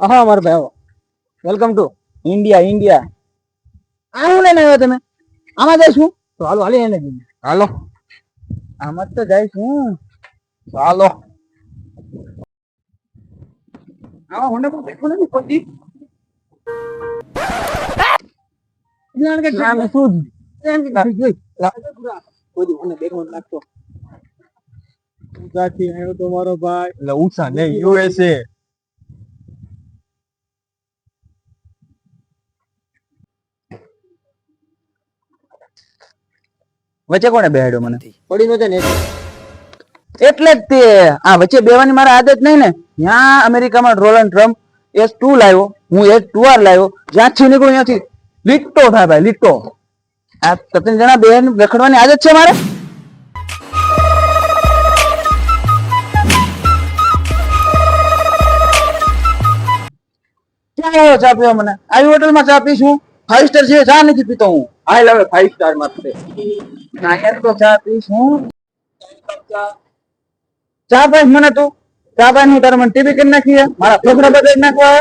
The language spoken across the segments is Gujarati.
હા મારા ભાઈ વેલકમ ટુ ઇન્ડિયા ઇન્ડિયા. આ હું લઈને આવ્યો તમે? આમાં જઈશું તો હાલો હાલી એને હાલો આમાં તો જઈશું હાલો. હા મને દેખો નથી પડી ના શું કોઈ મને દેખો લાગતો ઊંચાથી આવ્યો તો મારો ભાઈ. એટલે ઊંચા નહીં યુએસએ. વચ્ચે કોને બેહાડ્યો મને? પડી નો ને એટલે જ તે આ વચ્ચે બેવાની મારા આદત નહીં ને. ત્યાં અમેરિકામાં ડોનાલ્ડ ટ્રમ્પ S2 લાવ્યો, હું S2R લાવ્યો. જ્યાંથી નીકળું ત્યાંથી લીટો થાય ભાઈ લીટો. આ 3 જણા બેન રખડવાની આદત છે મારે. ક્યાં આવ્યો ચા પીવા? મને આવી હોટલમાં ચા પીશું? 5 સ્ટાર છે ચા નથી પીતો હું. આઈ લવ 5 સ્ટાર માં ના યાર તો ચા પીશું. ચા પાઈશ મને તું? ચા પાઈ હું તારે મને ટીવી કરી નાખી મારા છોકરા બદલી નાખવા.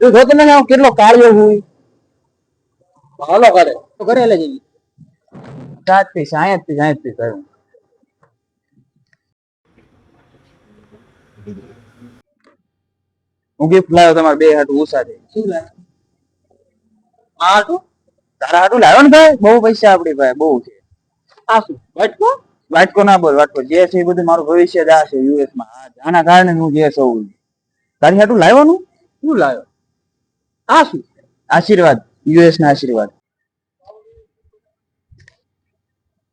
તું જોતો ને કેટલો કાળિયો હું. હાલો કરે તો ઘરે લઈ જઈએ. ચા પીશ આયા પીશ કહ્યું. હું ગિફ્ટ લાવ્યો તમારે બે હાટું ઉષા છે. શું લાવ્યો? હાટું તારા હાટું લાવ્યો ને ભાઈ. બહુ પૈસા આપડી ભાઈ બહુ છે. આ શું વાટકો? વાટકો ના બોલ વાટકો. જે છે એ બધું મારું ભવિષ્ય જ આ છે યુએસ માં. આના કારણે હું જે છું. તારી હાટું લાવ્યો? શું લાવ્યો? આ શું? આશીર્વાદ. યુએસ ના આશીર્વાદ.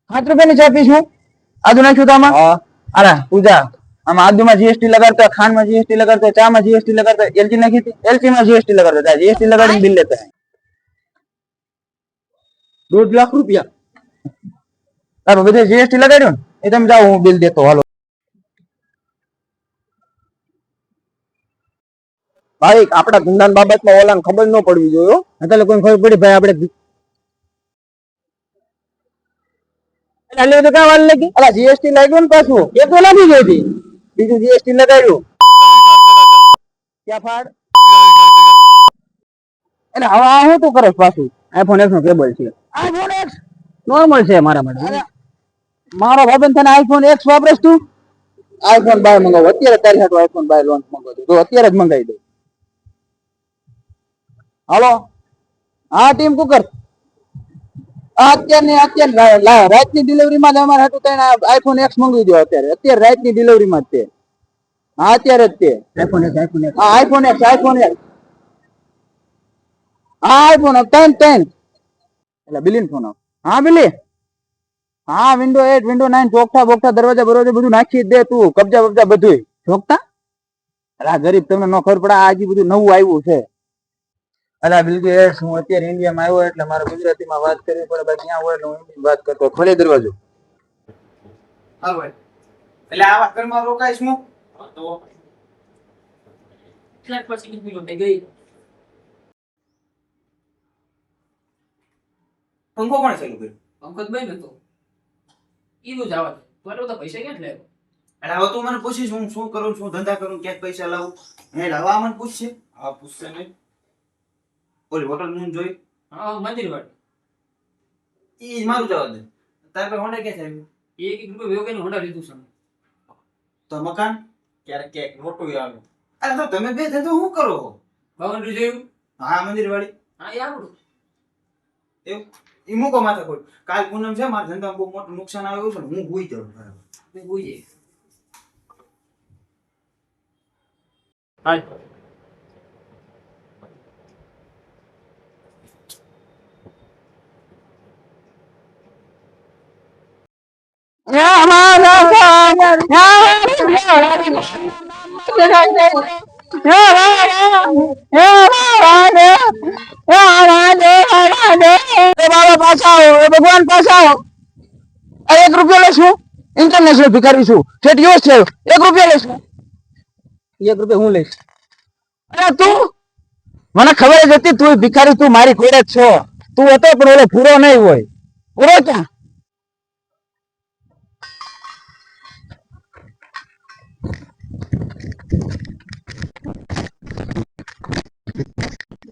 7 રૂપિયાની ચા પીશું. આદુ નાખ્યું તો આમાં? અરે પૂજા આમાં આદુમાં જીએસટી લગાડતો, ખાંડમાં જીએસટી લગાડતો, ચામાં જીએસટી લગાડતો, એલચી નાખી હતી એલચી માં જીએસટી લગાડતો. જીએસટી લગાડીને બિલ લેતા 1.5 લાખ રૂપિયા. તારું બધે જીએસટી લગાડ્યું ને એ તમે જાઓ હું બિલ દેતો. હાલો ભાઈ આપડા ધંધા બાબતમાં ઓલાને ખબર ન પડવી જોઈએ. અત્યારે લોકોને ખબર પડી ભાઈ આપણે તો ક્યાં વાર લાગી? અલા જીએસટી લાગ્યું ને પાછું એ તો લાગી ગઈ હતી. બીજું જીએસટી લગાડ્યું. ક્યાં ફાડ? એટલે હવે આ હું તું કરે પાછું? iPhone X નો કેબલ છે. iPhone X નોર્મલ છે મારા માટે. મારો ભાઈબંધ તને iPhone X વાપરેસ તું? iPhone 12 મંગાવો અત્યારે. તારી હાટુ iPhone 12 લોન્ચ મંગાવી દો અત્યારે જ મંગાવી દો. હાલો હા ટીમ કુકર અત્યારે રાતની ડિલિવરી માં અમારે હાટુ તને iPhone X મંગાવી દો અત્યારે રાતની ડિલિવરી માં જ તે. હા અત્યારે જ તે iPhone X હા iPhone X હા iPhone 10 એટલે બિલિન ફોન હા બિલી હા વિન્ડો 8 વિન્ડો 9 ચોકઠા બોકઠા દરવાજા બરોબર બધું નાખી દે તું. કબજા બબજા બધું ચોકઠા. અલા ગરીબ તમને ન ખબર પડે આ હજી બધું નવું આવ્યું છે. અલા બિલકુલ હું અત્યારે ઇન્ડિયામાં આવ્યો એટલે મારે ગુજરાતીમાં વાત કરવી પડે. ભાઈ ક્યાં હોય એટલે હું ઇંગ્લિશ વાત કરતો. ખોલી દરવાજો. હા ભાઈ એટલે આ ઘરમાં રોકાઈશ હું તો ફ્લેટ પછી કિલો થઈ ગઈ. પંખો કોણે ચાલુ કર્યો? પંખો જ બંધ હતો. ઈનું જવા દે. તો પૈસા ક્યાં લે? એટલે હવે તું મને પૂછીશ હું શું કરું શું ધંધા કરું ક્યાંક પૈસા લાવું? હે લાવા મને પૂછશે? હા પૂછશે નહીં. ઓલી હોટલ નું જોઈ? હા મંદિર વાળી. ઈ મારું જવા દે. તારે पे હોન્ડા ક્યાં આવ્યું? 1 રૂપિયો વેયો કે હોન્ડા લીધું છે. તો મકાન ક્યારેક ક્યાંક મોટું આવે. અરે તો તમે બે ધંધો શું કરો? બાવન જોયું? હા મંદિર વાળી. હા એ આવડું. એવું ઈ મૂકો માથે કોઈ. કાલ પૂનમ છે મારા ધંધામાં બહુ મોટું નુકસાન આવ્યું છે હું ભૂઈ જાઉં. બરાબર ભૂઈ જાય. હાલ ભગવાન પાછા 1 રૂપિયો લઈશું. ઇન્ટરનેશનલ ભિખારી છું. ઠેઠ યુએસ છે. 1 રૂપિયો લઈશું. 1 રૂપિયો હું લઈશ? અરે તું મને ખબર જ હતી તું ભિખારી તું મારી કોડે જ છો. તું હતો પણ ઓલો પૂરો નહીં હોય. પૂરો ક્યાં?